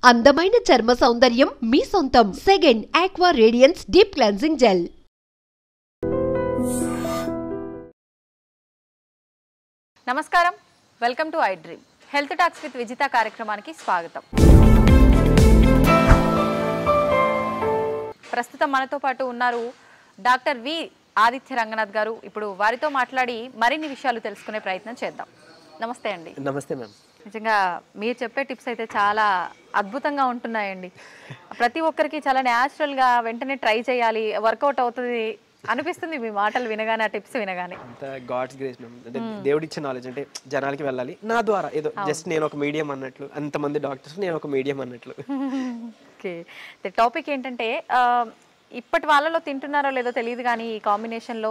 అందమైన చర్మ సౌందర్యం మీ సొంతం. Second aqua radiance deep cleansing gel. నమస్కారం, welcome to I dream. Health talks with Vijitha కార్యక్రమానికి స్వాగతం. ప్రస్తుతం మనతో పాటు ఉన్నారు డాక్టర్ వి ఆదిత్య రంగనాథ్ గారు. ఇప్పుడు వారితో మాట్లాడి మరిన్ని విషయాలు తెలుసుకునే ప్రయత్నం చేద్దాం. నమస్తే అండి. నమస్తే మ్యామ్. నిజంగా మీరు చెప్పే టిప్స్ అయితే చాలా అద్భుతంగా ఉంటున్నాయండి. ప్రతి ఒక్కరికి చాలా న్యాచురల్గా వెంటనే ట్రై చేయాలి, వర్కౌట్ అవుతుంది అనిపిస్తుంది మీ మాటలు వినగానే, ఆ టిప్స్ వినగానే. అంత గాడ్స్ గ్రేస్ మ్యామ్. అంటే దేవుడు ఇచ్చే నాలెడ్జ్, అంటే జనాలకి వెళ్ళాలి నా ద్వారా, ఏదో జస్ట్ నేను ఒక మీడియం అన్నట్లు, అంతమంది డాక్టర్స్ నేను ఒక మీడియం అన్నట్లు. ఓకే, టాపిక్ ఏంటంటే ఇప్పటి వాళ్ళలో తింటున్నారో లేదో తెలియదు కానీ ఈ కాంబినేషన్లో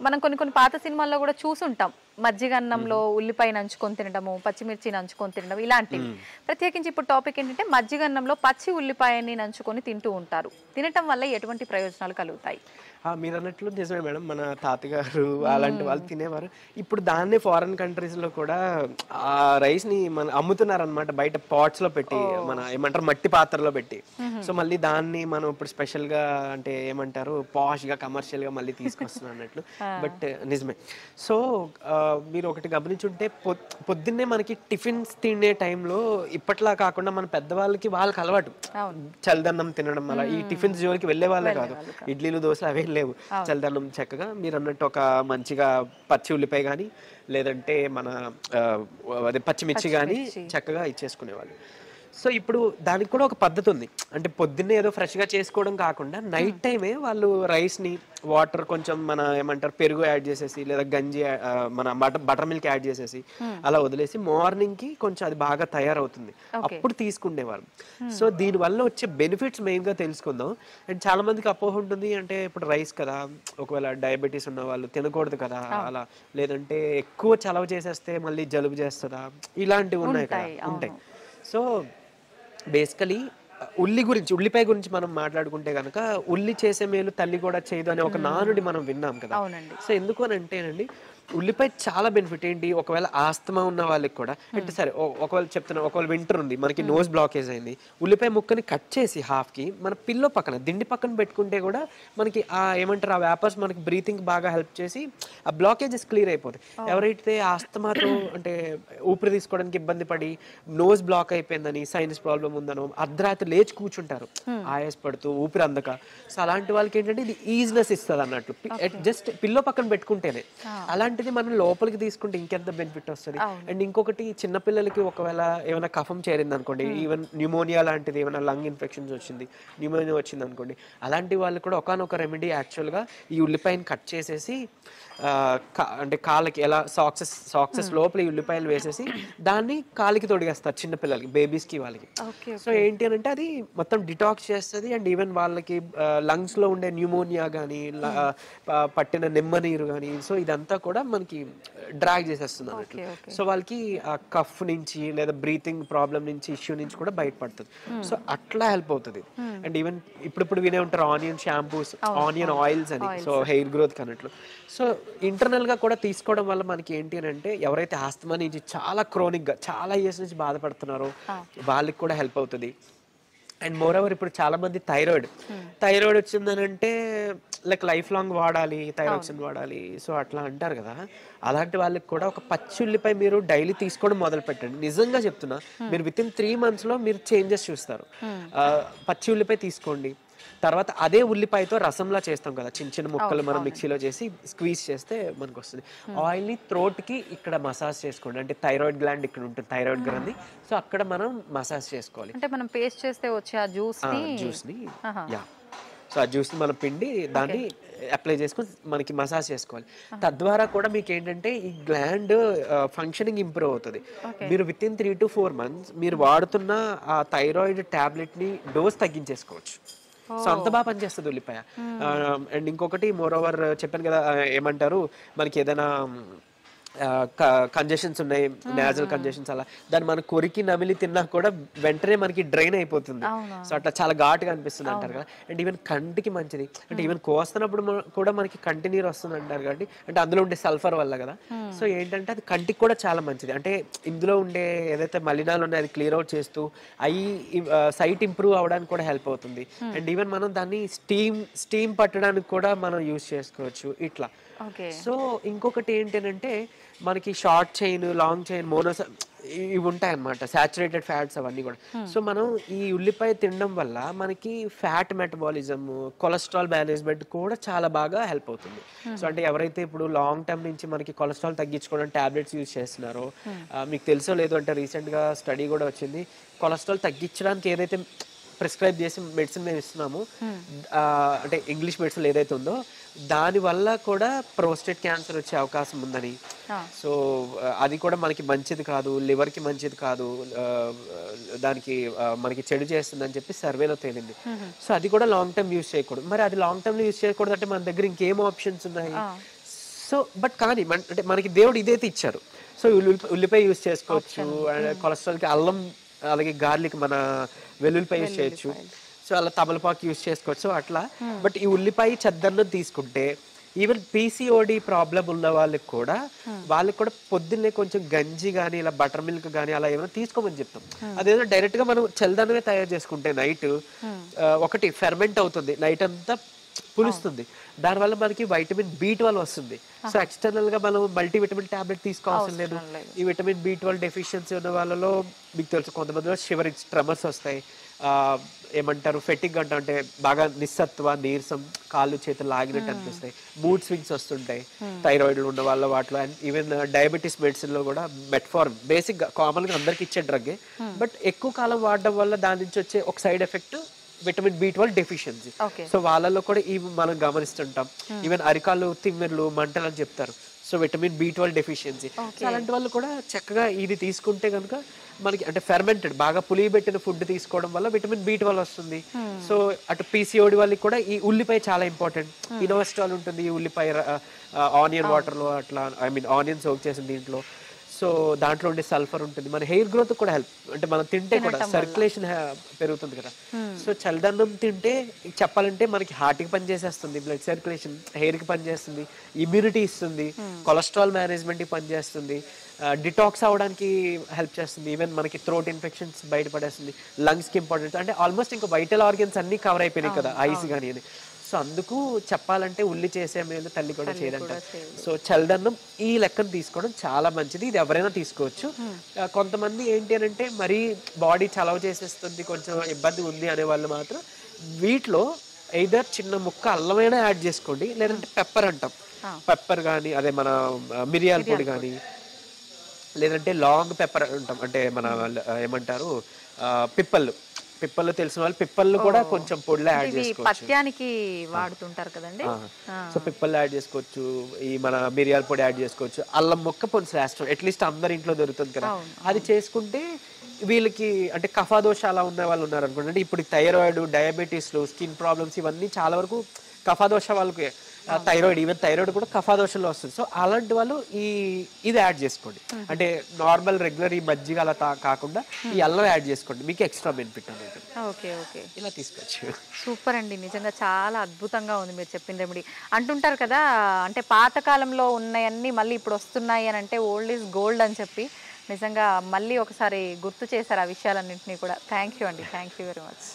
మనం కొన్ని పాత సినిమాల్లో కూడా చూసుంటాం. మజ్జిగ అన్నంలో ఉల్లిపాయ నంచుకొని తినడము, పచ్చిమిర్చి నంచుకొని తినడం, ఇలాంటివి. ప్రత్యేకించి ఇప్పుడు టాపిక్ ఏంటంటే మజ్జిగ అన్నంలో పచ్చి ఉల్లిపాయని నంచుకొని తింటూ ఉంటారు. తినటం వల్ల ఎటువంటి ప్రయోజనాలు కలుగుతాయి? మీరు అన్నట్లు నిజమే మేడం. మన తాతగారు అలాంటి వాళ్ళు తినేవారు. ఇప్పుడు దాన్నే ఫారెన్ కంట్రీస్లో కూడా ఆ రైస్ని మన అమ్ముతున్నారనమాట, బయట పాట్స్లో పెట్టి, మన ఏమంటారు మట్టి పాత్రలో పెట్టి. సో మళ్ళీ దాన్ని మనం ఇప్పుడు స్పెషల్గా, అంటే ఏమంటారు పాష్గా, కమర్షియల్గా మళ్ళీ తీసుకొస్తున్నాం అన్నట్లు. బట్ నిజమే. సో మీరు ఒకటి గమనించుంటే, పొద్దున్నే మనకి టిఫిన్స్ తినే టైంలో ఇప్పట్లా కాకుండా మన పెద్దవాళ్ళకి వాళ్ళకి అలవాటు చల్లదన్నం తినడం. అలా ఈ టిఫిన్స్ జోలికి వెళ్ళే వాళ్ళే కాదు. ఇడ్లీలు, దోశలు అవే లేవు. చల్లదన్నం చక్కగా మీరు అన్నట్టు ఒక మంచిగా పచ్చి ఉల్లిపాయ కానీ, లేదంటే మన అదే పచ్చిమిర్చి కానీ చక్కగా ఇచ్చేసుకునేవాళ్ళు. సో ఇప్పుడు దానికి కూడా ఒక పద్ధతి ఉంది. అంటే పొద్దున్నే ఏదో ఫ్రెష్గా చేసుకోవడం కాకుండా నైట్ టైమే వాళ్ళు రైస్ని, వాటర్ కొంచెం మన ఏమంటారు పెరుగు యాడ్ చేసేసి, లేదా గంజి, మన బటర్ మిల్క్ యాడ్ చేసేసి అలా వదిలేసి మార్నింగ్కి కొంచెం అది బాగా తయారవుతుంది, అప్పుడు తీసుకునేవారు. సో దీనివల్ల వచ్చే బెనిఫిట్స్ మెయిన్గా తెలుసుకుందాం. అండ్ చాలా మందికి అపోహ ఉంటుంది, అంటే ఇప్పుడు రైస్ కదా, ఒకవేళ డయాబెటీస్ ఉన్న వాళ్ళు తినకూడదు కదా అలా, లేదంటే ఎక్కువ చలవ చేసేస్తే మళ్ళీ జలుబు చేస్తుందా, ఇలాంటివి ఉన్నాయి కదా, ఉంటాయి. సో బేసికలీ ఉల్లిపాయ గురించి మనం మాట్లాడుకుంటే కనుక, ఉల్లి చేసే మేలు తల్లి కూడా చేయదు అనే ఒక నానుడి మనం విన్నాం కదా. సో ఎందుకు అని అంటేనండి, ఉల్లిపాయ చాలా బెనిఫిట్ ఏంటి, ఒకవేళ ఆస్తమా ఉన్న వాళ్ళకి కూడా, అంటే సరే ఒకవేళ చెప్తున్నా, ఒకవేళ వింటర్ ఉంది, మనకి నోస్ బ్లాకేజ్ అయింది, ఉల్లిపాయ ముక్కని కట్ చేసి హాఫ్కి మన పిల్లో పక్కన, దిండి పక్కన పెట్టుకుంటే కూడా మనకి ఆ ఏమంటారు ఆ వ్యాపర్స్ మనకి బ్రీతింగ్ బాగా హెల్ప్ చేసి ఆ బ్లాకేజెస్ క్లియర్ అయిపోతాయి. ఎవరైతే ఆస్తమాతో, అంటే ఊపిరి తీసుకోవడానికి ఇబ్బంది పడి నోస్ బ్లాక్ అయిపోయిందని, సైనస్ ప్రాబ్లం ఉందనో, అర్ధరాత్రి లేచి కూర్చుంటారు ఆయాస పడుతూ, ఊపిరి అందక. సో అలాంటి వాళ్ళకి ఏంటంటే ఇది ఈజినెస్ ఇస్తుంది అన్నట్లు, జస్ట్ పిల్లో పక్కన పెట్టుకుంటేనే. అలాంటిది మనం లోపలికి తీసుకుంటే ఇంకెంత బెనిఫిట్ వస్తుంది. అండ్ ఇంకొకటి, చిన్నపిల్లలకి ఒకవేళ ఏమైనా కఫం చేరింది అనుకోండి, ఈవెన్ న్యూమోనియా లాంటిది, ఏమైనా లంగ్ ఇన్ఫెక్షన్స్ వచ్చింది, న్యూమోనియా వచ్చింది అనుకోండి, అలాంటి వాళ్ళు కూడా ఒకనొక రెమెడీ యాక్చువల్గా ఈ ఉల్లిపాయని కట్ చేసేసి, అంటే కాళ్ళకి ఎలా సాక్సెస్ లోపల ఈ ఉల్లిపాయలు వేసేసి దాన్ని కాలికి తొడిగేస్తారు చిన్నపిల్లలకి, బేబీస్కి, వాళ్ళకి. సో ఏంటి అని అంటే అది మొత్తం డిటాక్స్ చేస్తుంది. అండ్ ఈవెన్ వాళ్ళకి లంగ్స్లో ఉండే న్యూమోనియా కానీ, పట్టిన నిమ్మనీరు కానీ, సో ఇదంతా కూడా మనకి డ్రాగ్ చేసేస్తుంది అన్నట్లు. సో వాళ్ళకి ఆ కఫ్ నుంచి, లేదా బ్రీతింగ్ ప్రాబ్లం నుంచి, ఇష్యూ నుంచి కూడా బయటపడుతుంది. సో అట్లా హెల్ప్ అవుతుంది. అండ్ ఈవెన్ ఇప్పుడు వినే ఉంటారు ఆనియన్ షాంపూస్, ఆనియన్ ఆయిల్స్ అని, సో హెయిర్ గ్రోత్ అన్నట్లు. సో ఇంటర్నల్ గా కూడా తీసుకోవడం వల్ల మనకి ఏంటి అని అంటే, ఎవరైతే ఆస్తమా నుంచి చాలా క్రోనిక్ గా చాలా ఇయర్స్ నుంచి బాధపడుతున్నారో వాళ్ళకి కూడా హెల్ప్ అవుతుంది. అండ్ మోర్ ఓవర్ ఇప్పుడు చాలా మంది థైరాయిడ్ వచ్చిందని అంటే లైక్ లైఫ్ లాంగ్ వాడాలి, థైరాక్సిన్ వాడాలి, సో అట్లా అంటారు కదా. అలాంటి వాళ్ళకి కూడా ఒక పచ్చి ఉల్లిపాయ మీరు డైలీ తీసుకోవడం మొదలు పెట్టండి. నిజంగా చెప్తున్నా, మీరు విత్ ఇన్ 3 months లో మీరు చేంజెస్ చూస్తారు. పచ్చి ఉల్లిపాయ తీసుకోండి, తర్వాత అదే ఉల్లిపాయతో రసంలా చేస్తాం కదా, చిన్న చిన్న ముక్కలు మనం మిక్సీలో చేసి స్క్వీజ్ చేస్తే మనకు వస్తుంది. ఆయిల్ని థ్రోట్కి ఇక్కడ మసాజ్ చేసుకోండి, అంటే థైరాయిడ్ గ్లాండ్ ఇక్కడ ఉంటుంది, థైరాయిడ్ గ్రంథి, సో అక్కడ మనం మసాజ్ చేసుకోవాలి. అంటే మనం పేస్ట్ చేస్తే వచ్చే ఆ జ్యూస్ని సో ఆ జ్యూస్ని మనం పిండి దాన్ని అప్లై చేసుకొని మనకి మసాజ్ చేసుకోవాలి. తద్వారా కూడా మీకు ఏంటంటే ఈ గ్లాండ్ ఫంక్షనింగ్ ఇంప్రూవ్ అవుతుంది. మీరు విత్ ఇన్ 3 to 4 months మీరు వాడుతున్న ఆ థైరాయిడ్ టాబ్లెట్ని డోస్ తగ్గించేసుకోవచ్చు. సో అంత బాగా పనిచేస్తుంది ఉల్లిపాయ. అండ్ ఇంకొకటి మోర్ ఓవర్ చెప్పాను కదా, ఏమంటారు మనకి ఏదైనా కంజెషన్స్ ఉన్నాయి, నేజల్ కంజెషన్స్, అలా దాన్ని మనం కొరికి నమిలి తిన్నా కూడా వెంటనే మనకి డ్రైన్ అయిపోతుంది. సో అట్లా చాలా ఘాటుగా అనిపిస్తుంది అంటారు కదా. అండ్ ఈవెన్ కంటికి మంచిది, అంటే ఈవెన్ కోస్తున్నప్పుడు కూడా మనకి కంటి నీరు వస్తుంది అంటారు కాబట్టి, అంటే అందులో ఉండే సల్ఫర్ వల్ల కదా. సో ఏంటంటే అది కంటికి కూడా చాలా మంచిది. అంటే ఇందులో ఉండే ఏదైతే మలినాలు ఉన్నాయో అది క్లియర్ అవుట్ చేస్తూ సైట్ ఇంప్రూవ్ అవడానికి కూడా హెల్ప్ అవుతుంది. అండ్ ఈవెన్ మనం దాన్ని స్టీమ్ పట్టడానికి కూడా మనం యూజ్ చేసుకోవచ్చు ఇట్లా. సో ఇంకొకటి ఏంటంటే మనకి షార్ట్ చైన్, లాంగ్ చైన్, మోనోస్ ఇవి ఉంటాయి అన్నమాట, సాచురేటెడ్ ఫ్యాట్స్ అవన్నీ కూడా. సో మనం ఈ ఉల్లిపాయ తినడం వల్ల మనకి ఫ్యాట్ మెటబాలిజం, కొలెస్ట్రాల్ మేనేజ్మెంట్ కూడా చాలా బాగా హెల్ప్ అవుతుంది. సో అంటే ఎవరైతే ఇప్పుడు లాంగ్ టర్మ్ నుంచి మనకి కొలెస్ట్రాల్ తగ్గించుకోవడానికి టాబ్లెట్స్ యూజ్ చేస్తున్నారో, మీకు తెలుసో లేదో అంటే రీసెంట్గా స్టడీ కూడా వచ్చింది, కొలెస్ట్రాల్ తగ్గించడానికి ఏదైతే ప్రిస్క్రైబ్ చేసి మెడిసిన్ మేము ఇస్తున్నాము, అంటే ఇంగ్లీష్ మెడిసిన్ ఏదైతే ఉందో దాని వల్ల కూడా ప్రోస్టేట్ క్యాన్సర్ వచ్చే అవకాశం ఉందని. సో అది కూడా మనకి మంచిది కాదు, లివర్కి మంచిది కాదు, దానికి మనకి చెడు చేస్తుంది అని చెప్పి సర్వేలో తేలింది. సో అది కూడా లాంగ్ టర్మ్ యూజ్ చేయకూడదు. మరి అది లాంగ్ టర్మ్ యూజ్ చేయకూడదు అంటే మన దగ్గర ఇంకేం ఆప్షన్స్ ఉన్నాయి? సో బట్ కానీ అంటే మనకి దేవుడు ఇదైతే ఇచ్చారు. సో ఉల్లిపాయ యూజ్ చేసుకోవచ్చు, కొలెస్ట్రాల్కి అల్లం, అలాగే గార్లిక్, మన వెల్లుల్లిపాయ యూజ్ చేయొచ్చు, సో అలా తమలపాకు యూజ్ చేసుకోవచ్చు అట్లా. బట్ ఈ ఉల్లిపాయ చెద్దన్నం తీసుకుంటే ఈవెన్ పీసీఓడి ప్రాబ్లం ఉన్న వాళ్ళకి కూడా పొద్దున్నే కొంచెం గంజి కానీ ఇలా బటర్ మిల్క్ కానీ అలా ఏమైనా తీసుకోమని చెప్తాం. అదేదో డైరెక్ట్ గా మనం చల్లదనమే తయారు చేసుకుంటే నైట్ ఒకటి ఫెర్మెంట్ అవుతుంది, నైట్ అంతా పులుస్తుంది, దానివల్ల మనకి వైటమిన్ B12 వస్తుంది. సో ఎక్స్టర్నల్ గా మనం మల్టీవిటమిన్ టాబ్లెట్ తీసుకోవాల్సిన లేదు. ఈ విటమిన్ B12 డెఫిషియన్సీ ఉన్న వాళ్ళలో మీకు తెలుసు కొంతమందిలో షివరింగ్, ట్రెమర్స్ వస్తాయి, ఏమంటారు ఫెటిక్ అంట, అంటే బాగా నిస్సత్వ, నీరసం, కాళ్ళు చేతులు లాగినట్టు అనిపిస్తాయి, మూడ్ స్వింగ్స్ వస్తుంటాయి థైరాయిడ్ ఉన్న వాళ్ళ వాటిలో. అండ్ ఈవెన్ డయాబెటీస్ మెడిసిన్ లో కూడా మెట్ఫార్మ్ బేసిక్ గా కామన్ గా అందరికి ఇచ్చే డ్రగ్, బట్ ఎక్కువ కాలం వాడడం వల్ల దాని నుంచి వచ్చే ఒక side effect vitamin B12 deficiency. So వాళ్ళలో కూడా ఇవి మనం గమనిస్తుంటాం. ఈవెన్ అరికాలు, తిమ్మిర్లు, మంటలు అని చెప్తారు. So vitamin B12 deficiency. So అలాంటి వాళ్ళు కూడా చక్కగా ఇది తీసుకుంటే కనుక మనకి అంటే ఫెర్మెంటెడ్, బాగా పులియబెట్టిన ఫుడ్ తీసుకోవడం వల్ల విటమిన్ B12 వస్తుంది. సో అటు పీసీఓడి వాళ్ళకి కూడా ఈ ఉల్లిపాయ చాలా ఇంపార్టెంట్. ఇనోవెస్ట్రాల్ ఉంటుంది ఈ ఉల్లిపాయ, ఆనియన్ వాటర్ లో అట్లా, ఐ మీన్ ఆనియన్ సోక్ చేసిన దీంట్లో. సో దాంట్లో ఉండే సల్ఫర్ ఉంటుంది, మన హెయిర్ గ్రోత్ కూడా హెల్ప్, అంటే మనం తింటే కూడా సర్క్యులేషన్ పెరుగుతుంది కదా. సో చల్లదన్నం తింటే చెప్పాలంటే మనకి హార్ట్ కి పనిచేసేస్తుంది, బ్లడ్ సర్క్యులేషన్, హెయిర్ కి పనిచేస్తుంది, ఇమ్యూనిటీ ఇస్తుంది, కొలెస్ట్రాల్ మేనేజ్మెంట్ కి పనిచేస్తుంది, డిటాక్స్ అవడానికి హెల్ప్ చేస్తుంది, ఈవెన్ మనకి థ్రోట్ ఇన్ఫెక్షన్స్ బయటపడేస్తుంది, లంగ్స్ కి ఇంపార్టెంట్, అంటే ఆల్మోస్ట్ ఇంకా వైటల్ ఆర్గన్స్ అన్ని కవర్ అయిపోయినాయి కదా, ఐస్ కానీ అని. సో అందుకు చెప్పాలంటే ఉల్లి చేసే మేలు తల్లి కూడా చేయదంట. సో చల్లదన్నం ఈ లెక్కను తీసుకోవడం చాలా మంచిది, ఇది ఎవరైనా తీసుకోవచ్చు. కొంతమంది ఏంటి అని అంటే మరీ బాడీ చలవ చేసేస్తుంది, కొంచెం ఇబ్బంది ఉంది అనే వాళ్ళు మాత్రం వీటిలో ఎయిదర్ చిన్న ముక్క అల్లమైనా యాడ్ చేసుకోండి, లేదంటే పెప్పర్ అంటాం, పెప్పర్ కానీ అదే మన మిరియాల పొడి కానీ, లేదంటే లాంగ్ పెప్పర్ అంటాం, అంటే మన ఏమంటారు పిప్పళ్ళు తెలిసిన వాళ్ళు పిప్పళ్ళు కూడా కొంచెం పొడిలో యాడ్ చేసుకోవచ్చు, పత్యానికి వాడుతుంటారు కదండి. సో పిప్పళ్ళు యాడ్ చేసుకోవచ్చు, ఈ మన మిరియాల పొడి యాడ్ చేసుకోవచ్చు, అల్లం మొక్క పొడి శ్రేష్టం, అట్లీస్ట్ అందరి ఇంట్లో దొరుకుతుంది కదా, అది చేసుకుంటే వీళ్ళకి అంటే కఫాదోష అలా ఉన్న వాళ్ళు ఉన్నారు అనుకోండి, అంటే ఇప్పుడు థైరాయిడ్, డయాబెటీస్లు, స్కిన్ ప్రాబ్లమ్స్ ఇవన్నీ చాలా వరకు కఫాదోష వాళ్ళకి, థైరాయిడ్, ఈవెన్ థైరాయిడ్ కూడా కఫాదోషంలో వస్తుంది. సో అలాంటి వాళ్ళు ఇది యాడ్ చేసుకోండి, అంటే నార్మల్ రెగ్యులర్ ఈ మజ్జిగ అలా కాకుండా ఈ అల్లం యాడ్ చేసుకోండి, మీకు ఎక్స్ట్రా బెనిఫిట్ అనేది. ఓకే ఓకే, ఇలా తీసుకోవచ్చు. సూపర్ అండి, నిజంగా చాలా అద్భుతంగా ఉంది మీరు చెప్పిన రెమెడీ. అంటుంటారు కదా, అంటే పాతకాలంలో ఉన్నాయన్నీ మళ్ళీ ఇప్పుడు వస్తున్నాయి అని అంటే ఓల్డ్ ఈజ్ గోల్డ్ అని చెప్పి, నిజంగా మళ్ళీ ఒకసారి గుర్తు చేశారు ఆ విషయాలన్నింటినీ కూడా. థ్యాంక్ యూ అండి, థ్యాంక్ యూ వెరీ మచ్.